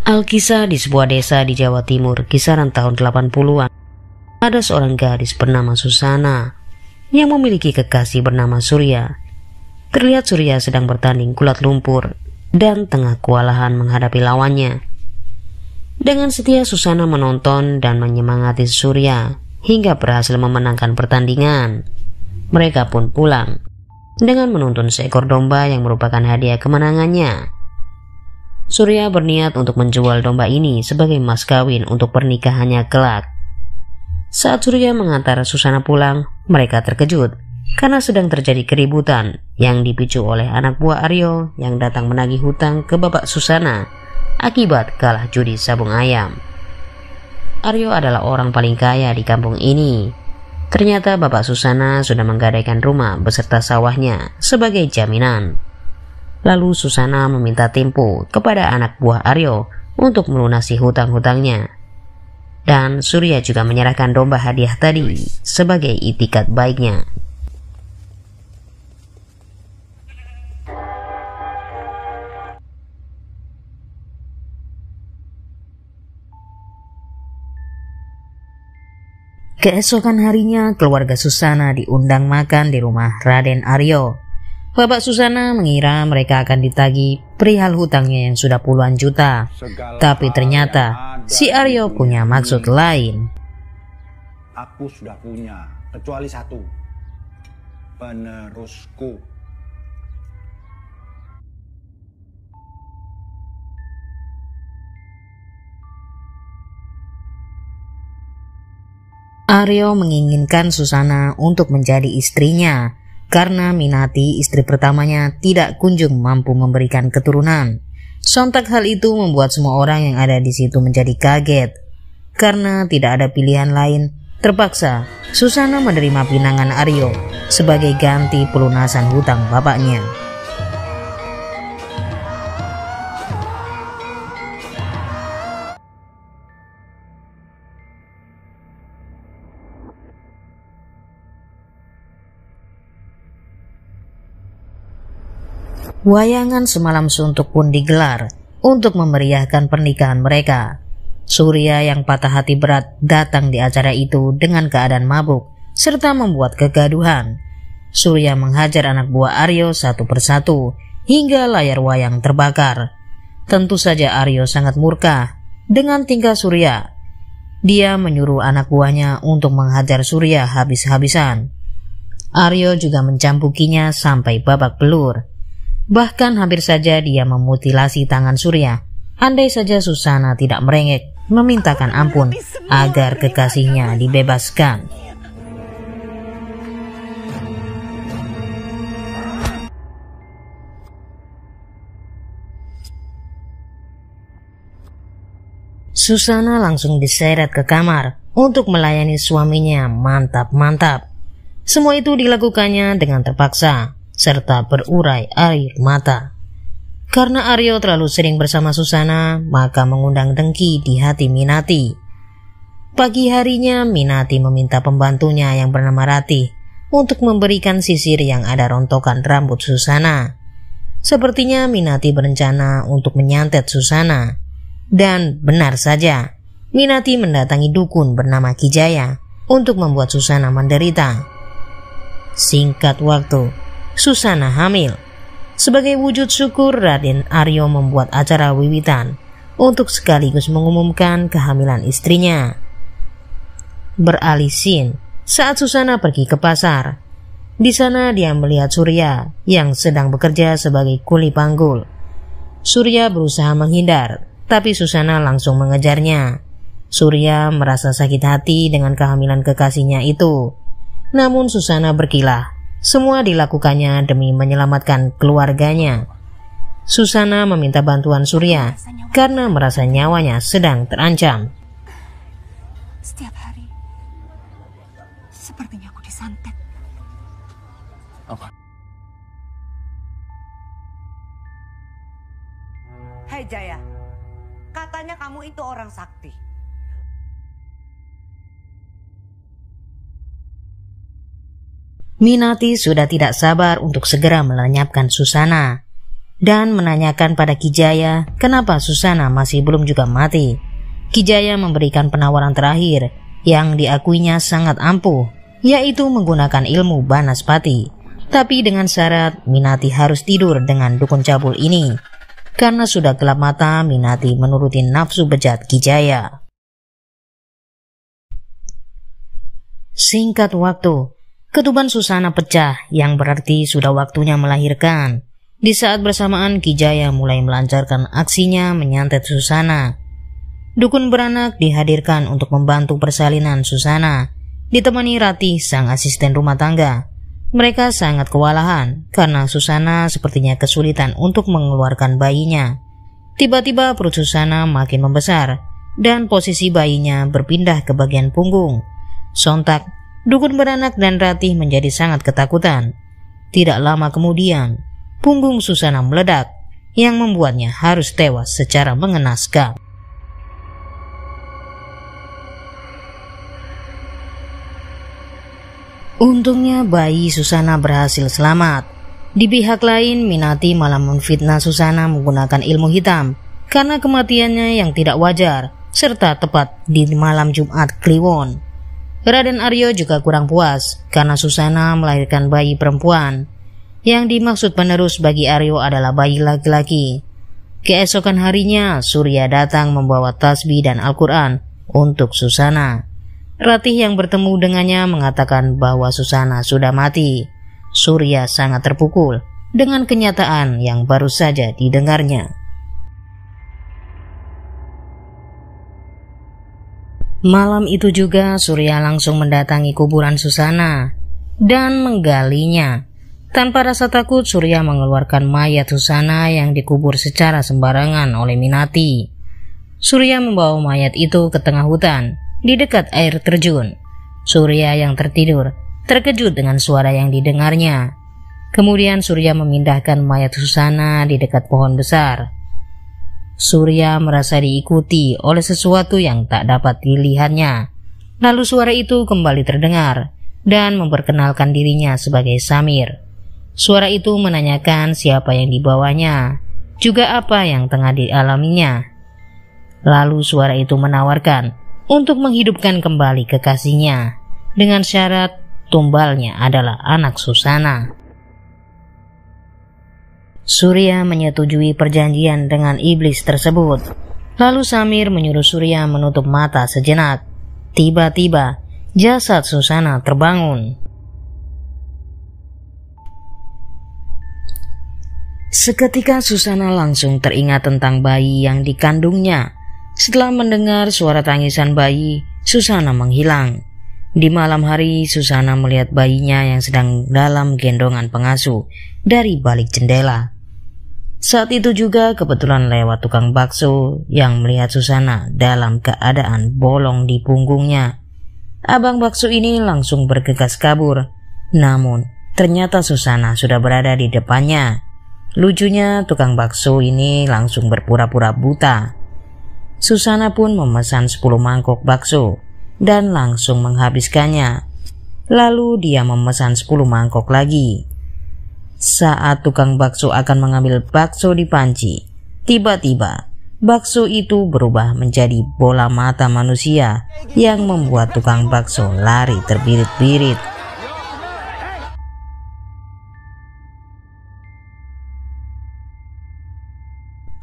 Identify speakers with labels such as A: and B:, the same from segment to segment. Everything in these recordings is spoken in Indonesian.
A: Alkisah di sebuah desa di Jawa Timur kisaran tahun 80-an. Ada seorang gadis bernama Susana yang memiliki kekasih bernama Surya. Terlihat Surya sedang bertanding gulat lumpur dan tengah kewalahan menghadapi lawannya. Dengan setia Susana menonton dan menyemangati Surya hingga berhasil memenangkan pertandingan. Mereka pun pulang dengan menuntun seekor domba yang merupakan hadiah kemenangannya. Surya berniat untuk menjual domba ini sebagai mas kawin untuk pernikahannya kelak. Saat Surya mengantar Susana pulang, mereka terkejut karena sedang terjadi keributan yang dipicu oleh anak buah Aryo yang datang menagih hutang ke bapak Susana akibat kalah judi sabung ayam. Aryo adalah orang paling kaya di kampung ini. Ternyata bapak Susana sudah menggadaikan rumah beserta sawahnya sebagai jaminan. Lalu Susana meminta tempo kepada anak buah Aryo untuk melunasi hutang-hutangnya. Dan Surya juga menyerahkan domba hadiah tadi sebagai itikat baiknya. Keesokan harinya keluarga Susana diundang makan di rumah Raden Aryo. Bapak Susana mengira mereka akan ditagih perihal hutangnya yang sudah puluhan juta. Tapi ternyata si Aryo punya maksud lain.
B: Aku sudah punya, kecuali satu. Penerusku.
A: Aryo menginginkan Susana untuk menjadi istrinya karena Minati, istri pertamanya, tidak kunjung mampu memberikan keturunan. Sontak hal itu membuat semua orang yang ada di situ menjadi kaget. Karena tidak ada pilihan lain, terpaksa Susana menerima pinangan Aryo sebagai ganti pelunasan hutang bapaknya. Wayangan semalam suntuk pun digelar untuk memeriahkan pernikahan mereka. Surya yang patah hati berat datang di acara itu dengan keadaan mabuk serta membuat kegaduhan. Surya menghajar anak buah Aryo satu persatu hingga layar wayang terbakar. Tentu saja Aryo sangat murka dengan tingkah Surya. Dia menyuruh anak buahnya untuk menghajar Surya habis-habisan. Aryo juga mencampukinya sampai babak belur. Bahkan hampir saja dia memutilasi tangan Surya. Andai saja Susana tidak merengek memintakan ampun agar kekasihnya dibebaskan. Susana langsung diseret ke kamar untuk melayani suaminya mantap-mantap. Semua itu dilakukannya dengan terpaksa serta berurai air mata. Karena Aryo terlalu sering bersama Susana, maka mengundang dengki di hati Minati. Pagi harinya Minati meminta pembantunya yang bernama Ratih untuk memberikan sisir yang ada rontokan rambut Susana. Sepertinya Minati berencana untuk menyantet Susana. Dan benar saja, Minati mendatangi dukun bernama Kijaya untuk membuat Susana menderita. Singkat waktu, Susana hamil. Sebagai wujud syukur, Raden Aryo membuat acara wiwitan untuk sekaligus mengumumkan kehamilan istrinya. Beralih scene saat Susana pergi ke pasar. Di sana dia melihat Surya yang sedang bekerja sebagai kuli panggul. Surya berusaha menghindar, tapi Susana langsung mengejarnya. Surya merasa sakit hati dengan kehamilan kekasihnya itu. Namun Susana berkilah. Semua dilakukannya demi menyelamatkan keluarganya. Susana meminta bantuan Surya karena merasa nyawanya sedang terancam.
C: Setiap hari, sepertinya aku disantet.
B: Apa?
D: Hai Jaya, katanya kamu itu orang sakti.
A: Minati sudah tidak sabar untuk segera melenyapkan Susana. dan menanyakan pada Ki Jaya kenapa Susana masih belum juga mati. Ki Jaya memberikan penawaran terakhir yang diakuinya sangat ampuh, yaitu menggunakan ilmu Banaspati, tapi dengan syarat Minati harus tidur dengan dukun cabul ini. Karena sudah gelap mata, Minati menuruti nafsu bejat Ki Jaya. Singkat waktu, ketuban Susana pecah yang berarti sudah waktunya melahirkan. Di saat bersamaan Ki Jaya mulai melancarkan aksinya menyantet Susana. Dukun beranak dihadirkan untuk membantu persalinan Susana, ditemani Ratih sang asisten rumah tangga. Mereka sangat kewalahan karena Susana sepertinya kesulitan untuk mengeluarkan bayinya. Tiba-tiba perut Susana makin membesar dan posisi bayinya berpindah ke bagian punggung. Sontak, dukun beranak dan Ratih menjadi sangat ketakutan. Tidak lama kemudian, punggung Susana meledak yang membuatnya harus tewas secara mengenaskan. Untungnya bayi Susana berhasil selamat. Di pihak lain, Minati malah memfitnah Susana menggunakan ilmu hitam karena kematiannya yang tidak wajar serta tepat di malam Jumat Kliwon. Raden Aryo juga kurang puas karena Susana melahirkan bayi perempuan. Yang dimaksud penerus bagi Aryo adalah bayi laki-laki. Keesokan harinya, Surya datang membawa tasbih dan Al-Quran untuk Susana. Ratih yang bertemu dengannya mengatakan bahwa Susana sudah mati. Surya sangat terpukul dengan kenyataan yang baru saja didengarnya. Malam itu juga Surya langsung mendatangi kuburan Susana dan menggalinya. Tanpa rasa takut, Surya mengeluarkan mayat Susana yang dikubur secara sembarangan oleh Minati. Surya membawa mayat itu ke tengah hutan di dekat air terjun. Surya yang tertidur terkejut dengan suara yang didengarnya. Kemudian Surya memindahkan mayat Susana di dekat pohon besar. Surya merasa diikuti oleh sesuatu yang tak dapat dilihatnya. Lalu suara itu kembali terdengar dan memperkenalkan dirinya sebagai Samir. Suara itu menanyakan siapa yang dibawanya, juga apa yang tengah dialaminya. Lalu suara itu menawarkan untuk menghidupkan kembali kekasihnya dengan syarat tumbalnya adalah anak Susana. Surya menyetujui perjanjian dengan iblis tersebut. Lalu Samir menyuruh Surya menutup mata sejenak. Tiba-tiba jasad Susana terbangun. Seketika Susana langsung teringat tentang bayi yang dikandungnya. Setelah mendengar suara tangisan bayi, Susana menghilang. Di malam hari, Susana melihat bayinya yang sedang dalam gendongan pengasuh dari balik jendela. Saat itu juga kebetulan lewat tukang bakso yang melihat Susana dalam keadaan bolong di punggungnya. Abang bakso ini langsung bergegas kabur. Namun, ternyata Susana sudah berada di depannya. Lucunya, tukang bakso ini langsung berpura-pura buta. Susana pun memesan 10 mangkok bakso dan langsung menghabiskannya. Lalu dia memesan 10 mangkok lagi. Saat tukang bakso akan mengambil bakso di panci, tiba-tiba bakso itu berubah menjadi bola mata manusia yang membuat tukang bakso lari terbirit-birit.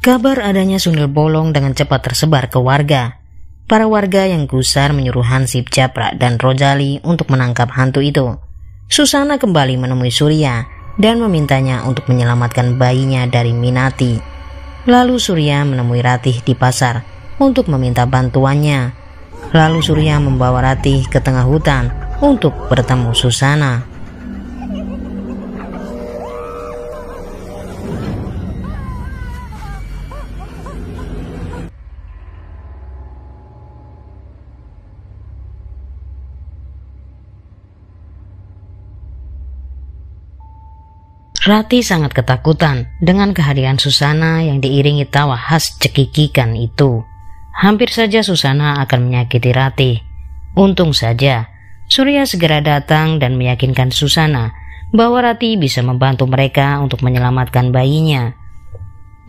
A: Kabar adanya sundel bolong dengan cepat tersebar ke warga. Para warga yang gusar menyuruh Hansip, Japra, dan Rojali untuk menangkap hantu itu. Susana kembali menemui Surya dan memintanya untuk menyelamatkan bayinya dari Minati. Lalu Surya menemui Ratih di pasar untuk meminta bantuannya. Lalu Surya membawa Ratih ke tengah hutan untuk bertemu Susana. Ratih sangat ketakutan dengan kehadiran Susana yang diiringi tawa khas cekikikan itu. Hampir saja Susana akan menyakiti Ratih. Untung saja, Surya segera datang dan meyakinkan Susana bahwa Ratih bisa membantu mereka untuk menyelamatkan bayinya.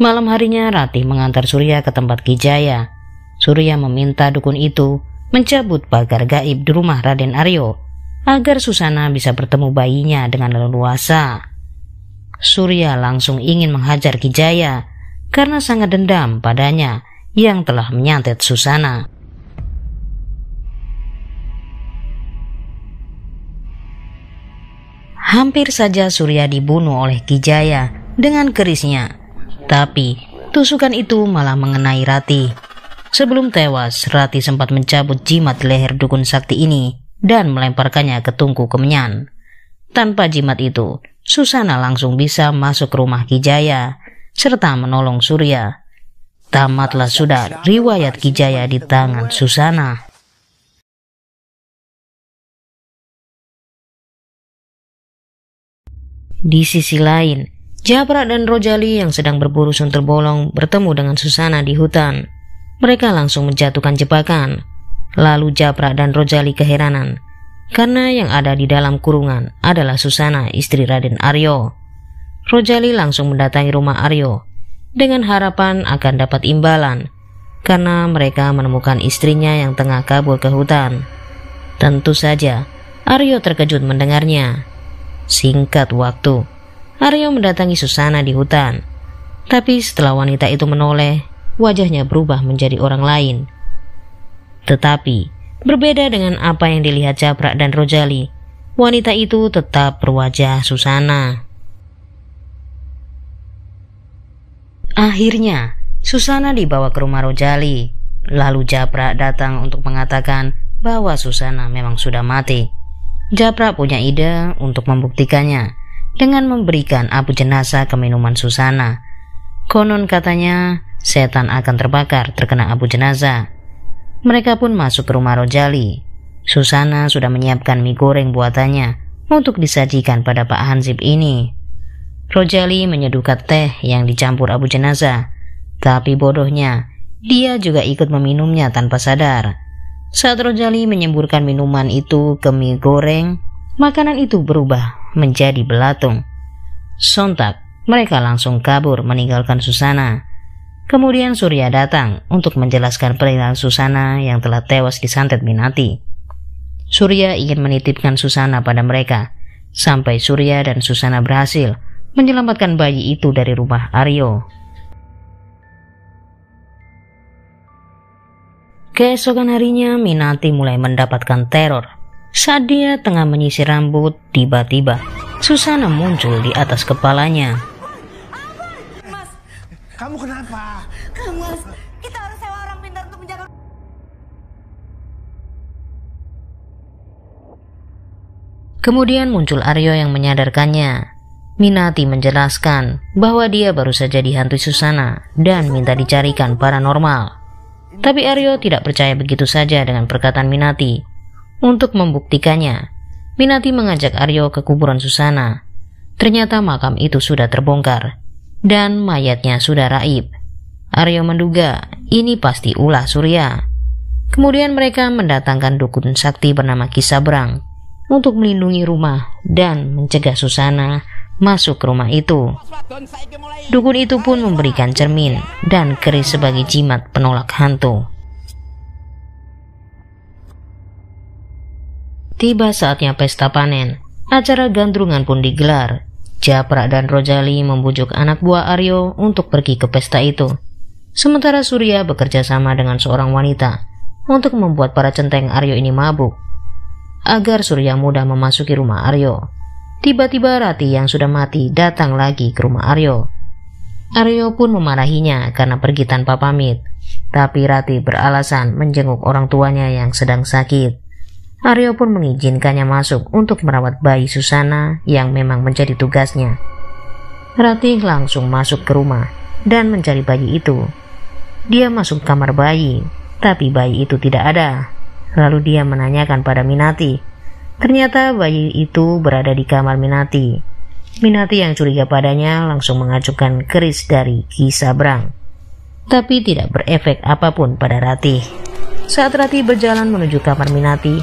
A: Malam harinya Ratih mengantar Surya ke tempat Ki Jaya. Surya meminta dukun itu mencabut pagar gaib di rumah Raden Aryo agar Susana bisa bertemu bayinya dengan leluasa. Surya langsung ingin menghajar Ki Jaya karena sangat dendam padanya yang telah menyantet Susana. Hampir saja Surya dibunuh oleh Ki Jaya dengan kerisnya. Tapi tusukan itu malah mengenai Ratih. Sebelum tewas, Ratih sempat mencabut jimat leher dukun sakti ini dan melemparkannya ke tungku kemenyan. Tanpa jimat itu, Susana langsung bisa masuk ke rumah Ki Jaya serta menolong Surya. Tamatlah sudah riwayat Ki Jaya di tangan Susana. Di sisi lain, Japrak dan Rojali yang sedang berburu suntul bolong bertemu dengan Susana di hutan. Mereka langsung menjatuhkan jebakan. Lalu Japrak dan Rojali keheranan karena yang ada di dalam kurungan adalah Susana, istri Raden Aryo. Rojali langsung mendatangi rumah Aryo dengan harapan akan dapat imbalan karena mereka menemukan istrinya yang tengah kabur ke hutan. Tentu saja Aryo terkejut mendengarnya. Singkat waktu, Aryo mendatangi Susana di hutan. Tapi setelah wanita itu menoleh, wajahnya berubah menjadi orang lain. Tetapi berbeda dengan apa yang dilihat Japrak dan Rojali, wanita itu tetap berwajah Susana. Akhirnya Susana dibawa ke rumah Rojali. Lalu Japrak datang untuk mengatakan bahwa Susana memang sudah mati. Japrak punya ide untuk membuktikannya dengan memberikan abu jenazah ke minuman Susana. Konon katanya setan akan terbakar terkena abu jenazah. Mereka pun masuk ke rumah Rojali. Susana sudah menyiapkan mie goreng buatannya untuk disajikan pada Pak Hansip ini. Rojali menyeduhkan teh yang dicampur abu jenazah, tapi bodohnya dia juga ikut meminumnya tanpa sadar. Saat Rojali menyemburkan minuman itu ke mie goreng, makanan itu berubah menjadi belatung. Sontak, mereka langsung kabur meninggalkan Susana. Kemudian Surya datang untuk menjelaskan perihal Susana yang telah tewas disantet Minati. Surya ingin menitipkan Susana pada mereka, sampai Surya dan Susana berhasil menyelamatkan bayi itu dari rumah Aryo. Keesokan harinya Minati mulai mendapatkan teror. Saat dia tengah menyisir rambut, tiba-tiba Susana muncul di atas kepalanya.
D: Mas,
B: Kamu kenapa?
D: Mas, kita harus sewa orang pintar untuk menjaga.
A: Kemudian muncul Aryo yang menyadarkannya. Minati menjelaskan bahwa dia baru saja dihantui Susana dan minta dicarikan paranormal. Tapi Aryo tidak percaya begitu saja dengan perkataan Minati. Untuk membuktikannya, Minati mengajak Aryo ke kuburan Susana. Ternyata makam itu sudah terbongkar dan mayatnya sudah raib. Aryo menduga ini pasti ulah Surya. Kemudian mereka mendatangkan dukun sakti bernama Ki Sabrang untuk melindungi rumah dan mencegah Susana masuk ke rumah itu. Dukun itu pun memberikan cermin dan keris sebagai jimat penolak hantu. Tiba saatnya pesta panen. Acara gandrungan pun digelar. Japrak dan Rojali membujuk anak buah Aryo untuk pergi ke pesta itu. Sementara Surya bekerja sama dengan seorang wanita untuk membuat para centeng Aryo ini mabuk, agar Surya mudah memasuki rumah Aryo. Tiba-tiba Ratih yang sudah mati datang lagi ke rumah Aryo. Aryo pun memarahinya karena pergi tanpa pamit, tapi Ratih beralasan menjenguk orang tuanya yang sedang sakit. Aryo pun mengizinkannya masuk untuk merawat bayi Susana yang memang menjadi tugasnya. Ratih langsung masuk ke rumah dan mencari bayi itu. Dia masuk kamar bayi, tapi bayi itu tidak ada. Lalu dia menanyakan pada Minati. Ternyata bayi itu berada di kamar Minati. Minati yang curiga padanya langsung mengajukan keris dari Ki Sabrang, tapi tidak berefek apapun pada Ratih. Saat Ratih berjalan menuju kamar Minati,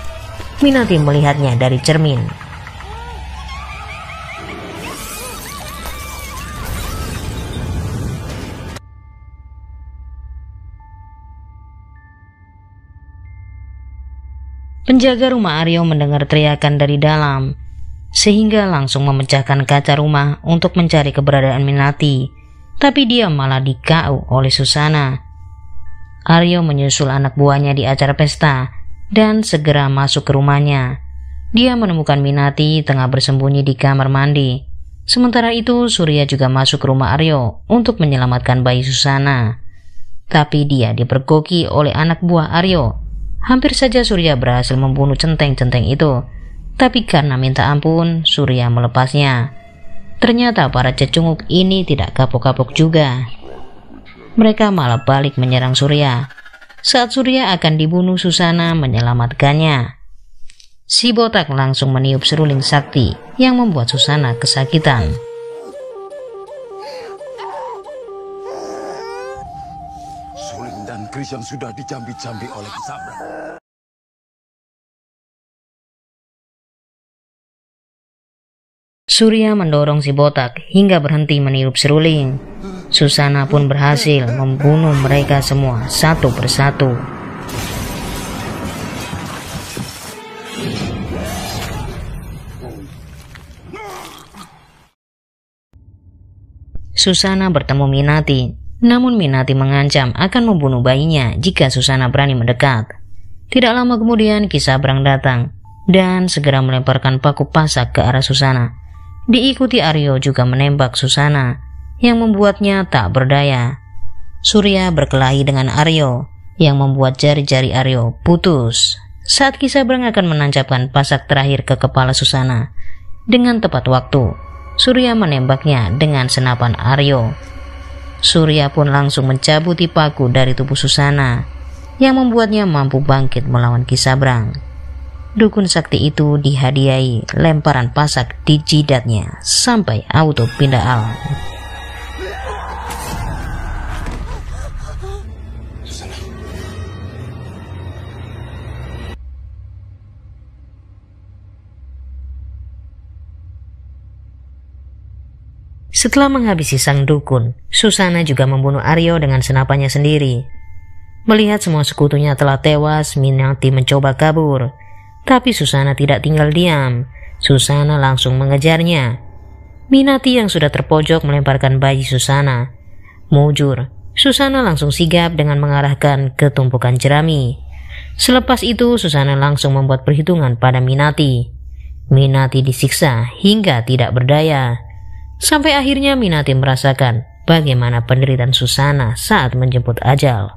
A: Minati melihatnya dari cermin. Penjaga rumah Aryo mendengar teriakan dari dalam, sehingga langsung memecahkan kaca rumah untuk mencari keberadaan Minati, tapi dia malah dikau oleh Susana. Aryo menyusul anak buahnya di acara pesta dan segera masuk ke rumahnya. Dia menemukan Minati tengah bersembunyi di kamar mandi. Sementara itu Surya juga masuk ke rumah Aryo untuk menyelamatkan bayi Susana. Tapi dia dipergoki oleh anak buah Aryo. Hampir saja Surya berhasil membunuh centeng-centeng itu, tapi karena minta ampun, Surya melepasnya. Ternyata para cecunguk ini tidak kapok-kapok juga. Mereka malah balik menyerang Surya. Saat Surya akan dibunuh, Susana menyelamatkannya. Si botak langsung meniup seruling sakti yang membuat Susana kesakitan.
E: Suling dan keris yang sudah dicambi-cambi oleh Kisabrang.
A: Surya mendorong si botak hingga berhenti meniup seruling. Susana pun berhasil membunuh mereka semua satu persatu. Susana bertemu Minati, namun Minati mengancam akan membunuh bayinya jika Susana berani mendekat. Tidak lama kemudian Kisabrang datang dan segera melemparkan paku pasak ke arah Susana. Diikuti Aryo juga menembak Susana, yang membuatnya tak berdaya. Surya berkelahi dengan Aryo, yang membuat jari-jari Aryo putus. Saat Kisabrang akan menancapkan pasak terakhir ke kepala Susana, dengan tepat waktu, Surya menembaknya dengan senapan Aryo. Surya pun langsung mencabuti paku dari tubuh Susana, yang membuatnya mampu bangkit melawan Kisabrang. Dukun sakti itu dihadiahi lemparan pasak di jidatnya sampai auto pindah alam. Setelah menghabisi sang dukun, Susana juga membunuh Aryo dengan senapannya sendiri. Melihat semua sekutunya telah tewas, Minati mencoba kabur. Tapi Susana tidak tinggal diam. Susana langsung mengejarnya. Minati yang sudah terpojok melemparkan bayi Susana. Mujur, Susana langsung sigap dengan mengarahkan ke tumpukan jerami. Selepas itu Susana langsung membuat perhitungan pada Minati. Minati disiksa hingga tidak berdaya. Sampai akhirnya Minati merasakan bagaimana penderitaan Susana saat menjemput ajal.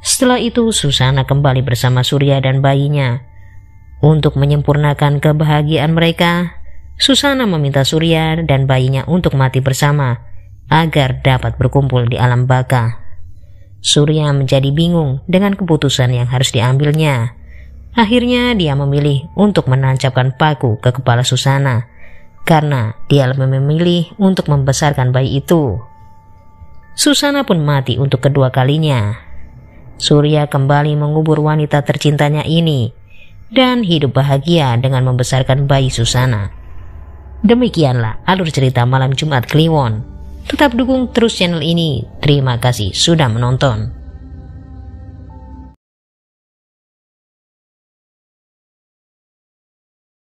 A: Setelah itu Susana kembali bersama Surya dan bayinya. Untuk menyempurnakan kebahagiaan mereka, Susana meminta Surya dan bayinya untuk mati bersama agar dapat berkumpul di alam baka. Surya menjadi bingung dengan keputusan yang harus diambilnya. Akhirnya dia memilih untuk menancapkan paku ke kepala Susana, karena dia lebih memilih untuk membesarkan bayi itu. Susana pun mati untuk kedua kalinya. Surya kembali mengubur wanita tercintanya ini dan hidup bahagia dengan membesarkan bayi Susana. Demikianlah alur cerita malam Jumat Kliwon. Tetap dukung terus channel ini. Terima kasih sudah menonton.